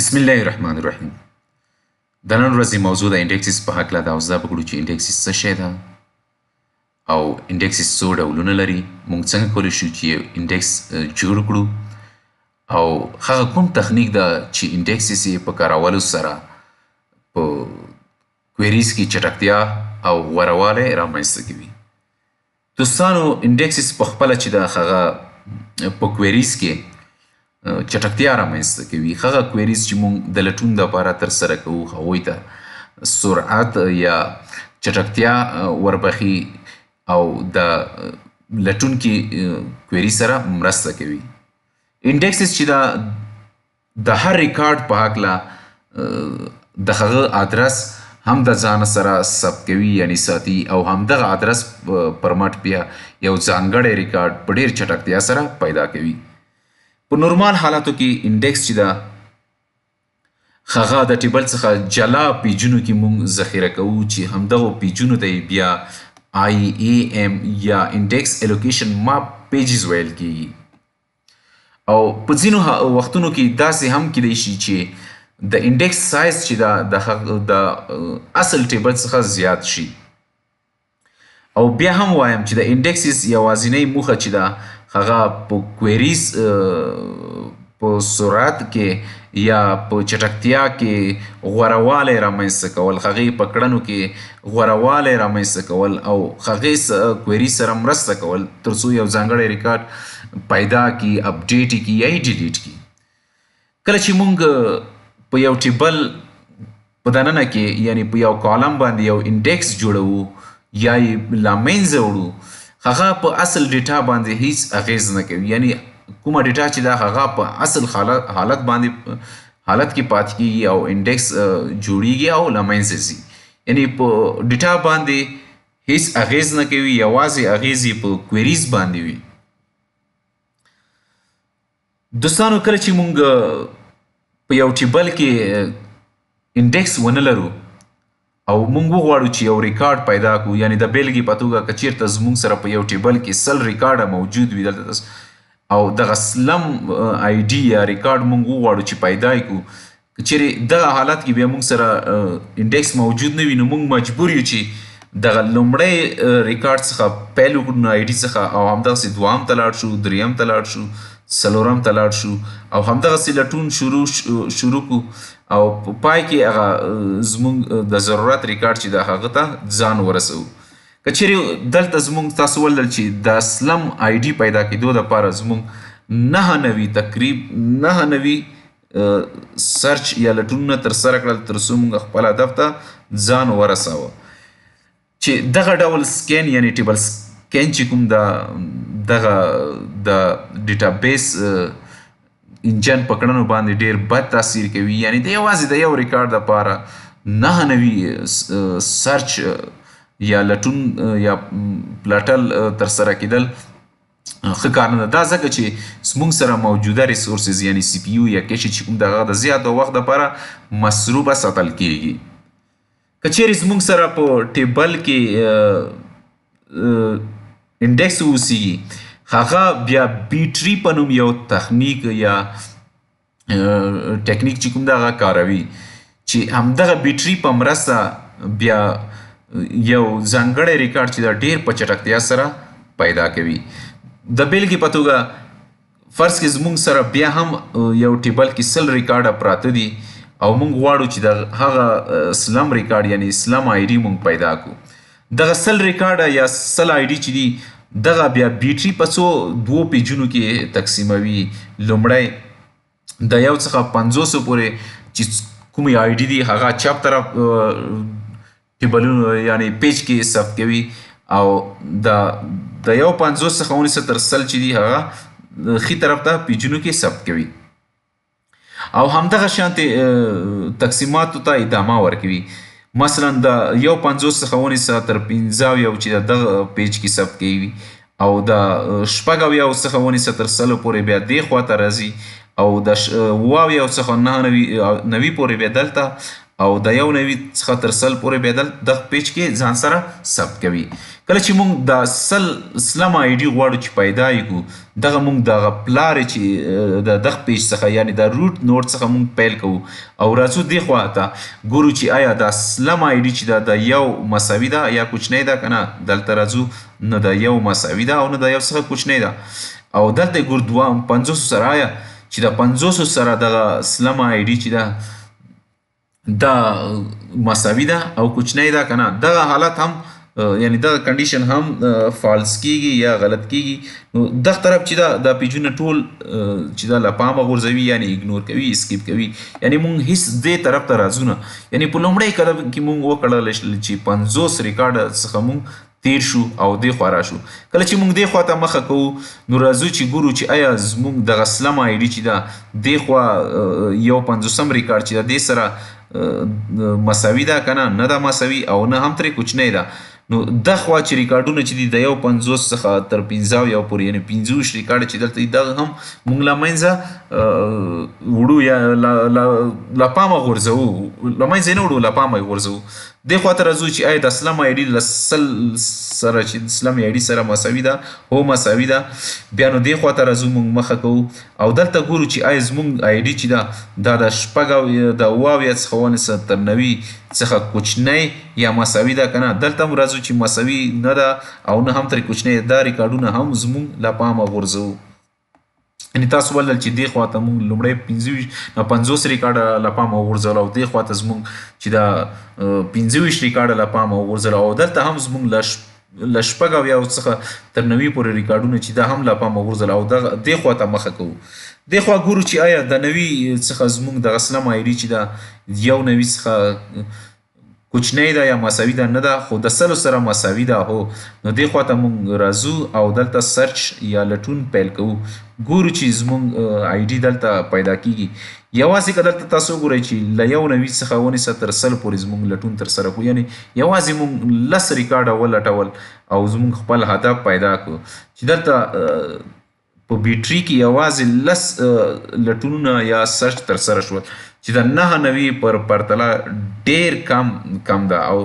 بسم الله الرحمن الرحیم. د نن ورځې موضوع د انډیکسز په هکله ده او زده به کړو چې انډیکسز څه شی ده او انډیکسز څو ډولونه لري. موږ څنګه کولی شو چې یو انډیکس جوړ کړو او هغه کوم تخنیک ده چې انډیکسز یې په کارولو سره په کویریز کې چټکتیا او غوره رامنځته کوي. دوستانو انډیکسز په خپله چې ده هغه په کویریز کې چټکتیا رامنځته کوي. هغه کویریز چې موږ د لټون دپاره ترسره کوو هغوی ته سرعت یا چټکتیا وربخي او د لټونکي کویری سره مرسته کوي. انډیکسز چې د هر ریکارډ په هکله د هغه ادرس هم د ځان سره ثبت کوي یعنی ساتي او همدغه ادرس پر مټ بیا یو ځانګړی ریکارډ په ډېر چټکتیا سره پیدا کوي. په نورمال حالاتو کې انډیکس چې ده هغه د ټیبل څخه جلا پیجونو کې موږ ذخیره کوو چې همدغو پیجونو ته بیا IAM یا انډیکس الوکیشن ماپ پیجز ویل کیږي. او په ځینو وختونو کې داسې هم کیدای شي چې د انډیکس سایز چې ده د اصل ټیبل څخه زیات شي. او بیا هم وایم چې د انډیکسز یوازینۍ موخه چې ده هغه په کویریز په سرعت کې یا په چټکتیا کې غورهوالی رامنځته کول، هغې په کړنو کې غورهوالی رامنځته کول او هغې کویری سره مرسته کول تر څو یو ځانګړی ریکارډ پیدا کړي، اپډیټ یې کړي یا یې ډیلیټ کړي. کله چې موږ په یو ټیبل په دننه کې یعنی په یو کالم باندې یو انډیکس جوړوو یا یې له منځه وړو، هغه په اصل ډیټا باندې هیڅ اغیز نه کوي. یعنی کومه ډیټا چې ده هغه په اصل حالت کې پاتې کیږي او انډیکس جوړیږي او له منځه ځي. یعنی په ډیټا باندې هیڅ اغیز نه کوي، یوازې اغیز یې په کویریز باندې وي. دوستانو کله چې موږ په یو ټیبل کې انډیکس ونه لرو او موږ وغواړو چې یو ریکارډ پیدا کړو، یعنی د بیلګې په توګه که چیرته زموږ سره په یو ټیبل کې 100 ریکارډه موجود وي او دغه سلم آی ډي یا ریکارډ موږ وغواړو چې پیدا یې کړو، که چیرې دغه حالت کې بیا موږ سره انډیکس موجود نه وي نو موږ مجبور یو چې دغه لومړی ریکارډ څخه پیل وکړو نو آی ډي څخه او همدغسې دوام ته لاړ شو، دریم ته لاړ شو، څلورم ته لاړ شو او همدغسې لټون شروع کړو او په پای کې هغه زموږ د ضرورت ریکارډ چې ده هغه ته ځان ورسوو. که چیرې دلته زموږ تاسو ولدل چې د سلم آی ډي پیدا کېدو دپاره زموږ 9 تقریب 9 سرچ یا لټونونه ترسره کړل تر څو موږ خپل هدف ته ځان ورساوه. چې دغه ډول سکین یعنی ټیبل سکین چې کوم دغه د ډیټابیس انجن په کړنو باندې ډېر بد تاثیر کوي. یعنی د یوازې د یو ریکارډ دپاره 9 سرچ یا لټون یا پلټل ترسره کېدل ښه کار نه ده. دا ځکه چې زموږ سره موجوده ریسورسز یعنی سی پي یو یا کیش چې کوم دغه د زیات وخت دپاره مصروفه ساتل کېږي. که چیرې زموږ سره په ټیبل کې انډیکس اوسیږي، هغه بیا بیټري په نوم یو تخنیک یا ټکنیک چې کوم دغه کاروي چې همدغه بیټري په مرسته بیا یو ځانګړی ریکارډ چې دا ډېر په چټکتیا سره پیدا کوي. د بیلګې په توګه فرض کې زموږ سره بیا هم یو ټیبل کې 100 ریکارډه پراته دي او موږ غواړو چې د هغه سلم ریکارډ یعنی سلم آی ډي موږ پیدا کړو. دغه 100 ریکارډه یا 100 آی ډي چې دي دغه بیا بیټري په څو 2 پیجونو کې تقسیموي. لومړی د یو څخه 500 پورې چې کومې آی ډي دي هغه چپ طرف ټیبلونو یعنی پیج کې ثبت کوي او د یو 50 څخه ونیسه تر 100 چې دي هغه ښي طرف ته پیجونو کې ثبت کوي او همدغه شانتې تقسیماتو ته ادامه ورکوي. مثلا د یو 50 څخه ونیسه تر 50 چې دغه پیج کې ثبت کوي او د 90 څخه ونیسه تر 100 پورې بیا دې خواته راځي او د 90 څخه 90 پورې بیا دلته او د یو نوي څخه تر سل پورې بیا دغه پیج کې ځان سره ثبت کوي. کله چې موږ د سلم آی ډي غواړو چې پیدا یې کړو دغه موږ دغه پلار چې د دغه پیج څخه یعنی د روټ نوډ څخه موږ پیل کوو او راځو دې خوا ته ګورو چې آیا د سلم آی ډي چې د یو مساوي ده یا کوچنی ده که نه. دلته راځو نه د یو مساوي ده او نه د یو څخه کوچنی ده او دلته ګورو 50 سره آیا چې د 50 سره دغه سلم آی ډي چې ده دا مساوي ده او کوچنی ده که نه. دغه حالت هم یعنی دغه کنډیشن هم فالس کیږي یا غلط کیږي. نو دغه طرف چې دا د پیجونه ټول چې دا له پامه غورځوي یعنی اګنور کوي اسکیپ کوي یعنی مونږ هیڅ دې طرف ته راځو نه. یعنی په لومړی قدم کې مونږ وکړل چې 50 ریکارډ څخه مونږ تیر شو او دې خوا راشو. کله چې مونږ دې خوا ته مخه کوو نو راځو چې ګورو چې آیا زمونږ دغه سلم آی ډي چې ده دې خوا یو 50 ریکارډ چې ده دې سره مساوي ده که نه ده مساوي او نه هم ترې کوچنی ده. نو دغه خوا چې ریکارډونه چې دي د یو 50 څخه تر 15 پورې یعنی 25 ریکارډ چې دلته دي دغه هم موږ له منځه وړو یا له پامه غورځوو له منځه یې نه وړو له پامه یې غورځوو. دې خوا ته راځو چې آیا د سلم آی ډي له سل سره چې سلم آی ډي سره مساوي ده هو مساوي ده. بیا نو دې خوا ته راځو موږ مخه کوو او دلته ګورو چې آیا زموږ آی ډي چې ده دا د شپږ د اووه اویا څخه ونیسه تر 90 څخه کوچنی یا مساوي ده که نه. دلته هم راځو چې مساوي نه ده او نه هم ترې کوچنی. دا ریکارډونه هم زموږ له پامه غورځوو. یعنې تاسو ولل چې دې خوا ته موږ لومړی 50 ریکارډه له پامه وغورځول او دې خوا ته زموږ چې دا 25 ریکارډه له پامه وغورځول او دلته هم زموږ له شپږ اویاو څخه تر 90 پورې ریکارډونه چې دا هم له پامه وغورځول او دې خوا ته مخه کوو. دې خوا ګورو چې آیا د 90 څخه زموږ دغه سلم آی ډي چې دا یو 90 څخه کوچنی ده یا مساوي ده نه ده خو د سلو سره مساوي ده هو. نو دې خوا ته موږ راځو او دلته سرچ یا لټون پیل کوو. ګورو چې زموږ آی ډي دلته پیدا کیږي. یوازې که دلته تاسو وګورئ چې له یو 90 څخه ونیسه تر 100 پورې زموږ لټون ترسره کړو یعنی یوازې موږ 10 ریکارډه ولټول او زموږ خپل هدف پیدا کړو چې دلته په بیټري کې یوازې 10 لټونونه یا سرچ ترسره شول چې د 99 پر پرتله ډیر کم ده او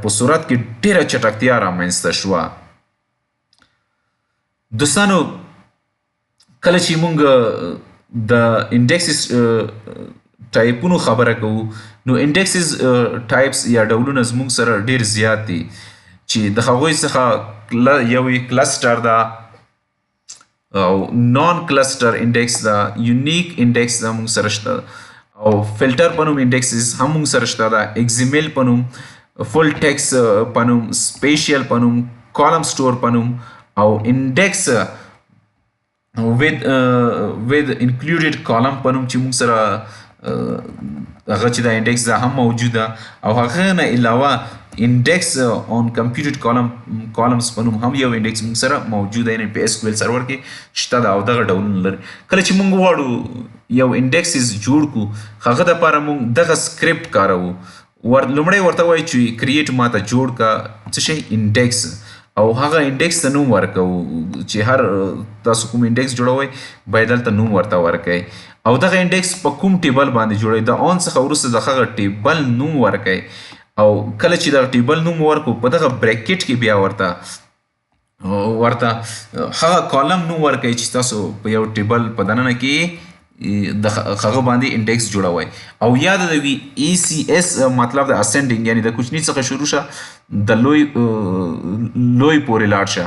په صورت کې ډیره چټکتیا رامنځته شوه. دوستانو کله چې موږ د انډیکسز ټایپونو خبره کوو نو انډیکسز ټایپس یا ډولونه زموږ سره ډیر زیات دي چې د هغوی څخه یو کلسټر ده او نان کلسټر انډیکس ده یونیک انډیکس ده موږ سره شته او فلټر په نوم انډیکسز هم موږ سره شته ده ایکزیمل په نوم فل ټیکس په نوم سپیشل په نوم کالم سټور په نوم او انډیکس with included column په نوم چې موږ سره هغه چې دا انډیکس ده هم موجوده او هغه نه علاوه انډیکس on computed columns په نوم هم یو انډیکس موږ سره موجوده یعنې په اس کیو ایل سرور کې شته ده او دغه ډولونه لري. کله چې موږ غواړو یو انډیکسز جوړ کړو هغه دپاره موږ دغه سکرپټ کاروو. لومړی ورته وایي چې کریټ ماته جوړ کړه څه شی انډیکس او هغه انډیکس ته نوم ورکوو چې هر تاسو کوم انډیکس جوړوئ باید دلته نوم ورته ورکئ او دغه انډیکس په کوم ټیبل باندې جوړوئ د اون څخه وروسته د هغه ټیبل نوم ورکئ او کله چې دغه ټیبل نوم ورکړو په دغه بریکټ کې بیا ورته هغه کالم نوم ورکئ چې تاسو په یو ټیبل په دننه کې د هغه باندې انډیکس جوړوي او یاد وي ای سی اس مطلب د اسندینګ یعنی د کوچنی څخه شروع شه د لوی پورې لاړ شه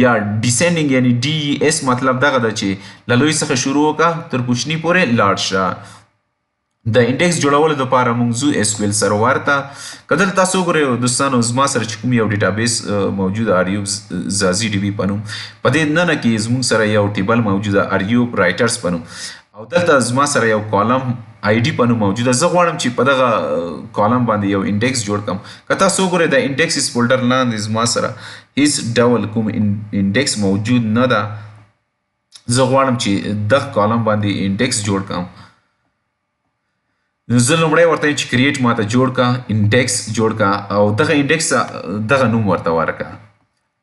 یا ډیسندینګ یعنی ډي اس مطلب دغه د چې له لوی څخه شروع وکړه تر کوچنی پورې لاړ شه. د انډیکس جوړولو لپاره موږ ځو اس کیو ایل سرور ته. که دلته تاسو وګورئ دوستانو زما سره چې کوم یو ډیټابیس موجوده اریوب زازي ډي بي په نوم په دې دننه کې زموږ سره یو ټیبل موجوده اریوب رایټرز په نوم او دلته زما سره یو کالم آی ډي په نوم موجوده. زه غواړم چې په دغه کالم باندې یو انډیکس جوړ کړم. که تاسو وګورئ د انډیکسز فولډر لاندې زما سره هیڅ ډول کوم انډیکس موجود نه ده. زه غواړم چې دغه کالم باندې انډیکس جوړ کړم. زه لومړی ورته وایم چې کریټ ماته جوړ کړه انډیکس جوړ کړه او دغه انډیکس دغه نوم ورته ورکړه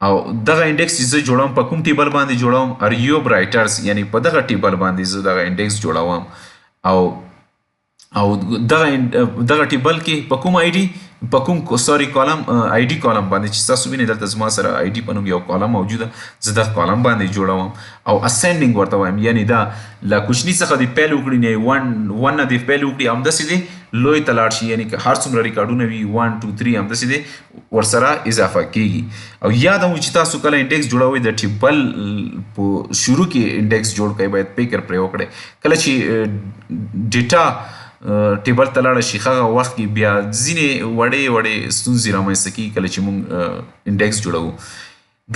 او دغه انډیکس چې زه جوړوم په کوم ټیبل باندې جوړوم اریوب رایټرز یعنی په دغه ټیبل باندې زه دغه انډیکس جوړوم او او دغه ټیبل کې په کوم آی ډي په کوم کالم آی ډي کالم باندې چې تاسو وینئ دلته زما سره آی ډي په نوم یو کالم موجوده زه دغه کالم باندې جوړوم او اسینډینګ ورته وایم یعنی دا له کوچني څخه دې پیل وکړي نه 1 نه دې پیل وکړي همداسې دې لوی ته لاړ شي یعنی که هر څومره ریکارډونه وي 1 2 3 همداسې دې ورسره اضافه کیږي او یاد مو چې تاسو کله انډیکس جوړوئ د ټیبل په شروع کې انډیکس جوړ کړئ باید فکر پرې وکړئ کله چې ډیټا ټیبل ته لاړه شي هغه وخت کې بیا ځینې وړې ستونزې رامنځته کېږي کله چې موږ انډیکس جوړوو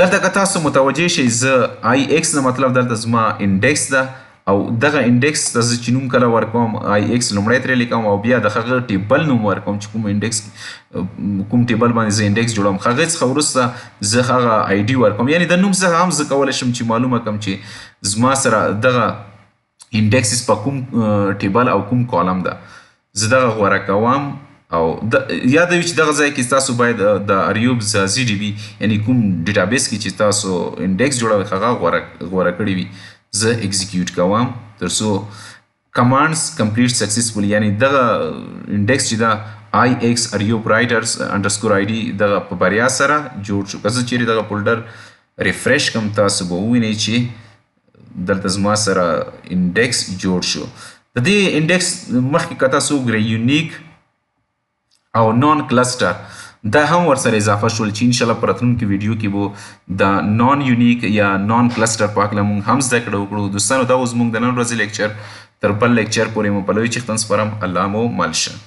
دلته که تاسو متوجه شئ زه آی ایکس نه مطلب دلته زما انډیکس ده او دغه انډیکس ته زه چې نوم کله ورکوم آی ایکس لومړی ترې لیکم او بیا د هغه ټیبل نوم ورکوم چې کوم ټیبل باندې زه انډیکس جوړوم هغې څخه وروسته زه هغه آی ډي ورکوم یعنی د نوم څخه هم زه کولی شم چې معلومه کړم چې زما سره دغه انډیکسز په کوم ټیبل او کوم کالم ده زه دغه غوره کوم او یاد وي چې دغه ځای کې تاسو باید د اریوب زازي ډي بي یعنی کوم ډیټابیس کې چې تاسو انډیکس جوړوئ هغه غوره کړی وي زه ایگزیکیوټ کوم تر څو کمانډز کمپلیټ سکسسفول یعنی دغه انډیکس چې دا آی ایکس اریوب رایټرز انډرسکور آی ډي دغه په بریا سره جوړ شو که زه چیرې دغه فولډر ریفریش کړم تاسو به ووینئ چې دلته زما سره انډیکس جوړ شو د دې انډیکس مخکې که تاسو وګورئ یونیک او نان کلسټر دا هم ورسره اضافه شول چې انشاءالله په راتلونکي ویډیو کې به د نان یونیک یا نان کلسټر په هکله موږ هم زده کړه وکړو دوستانو دا اوس موږ د نن ورځې لیکچر تر بل لیکچر پورې مو په لوی چښتن سپارم الله مو مل شه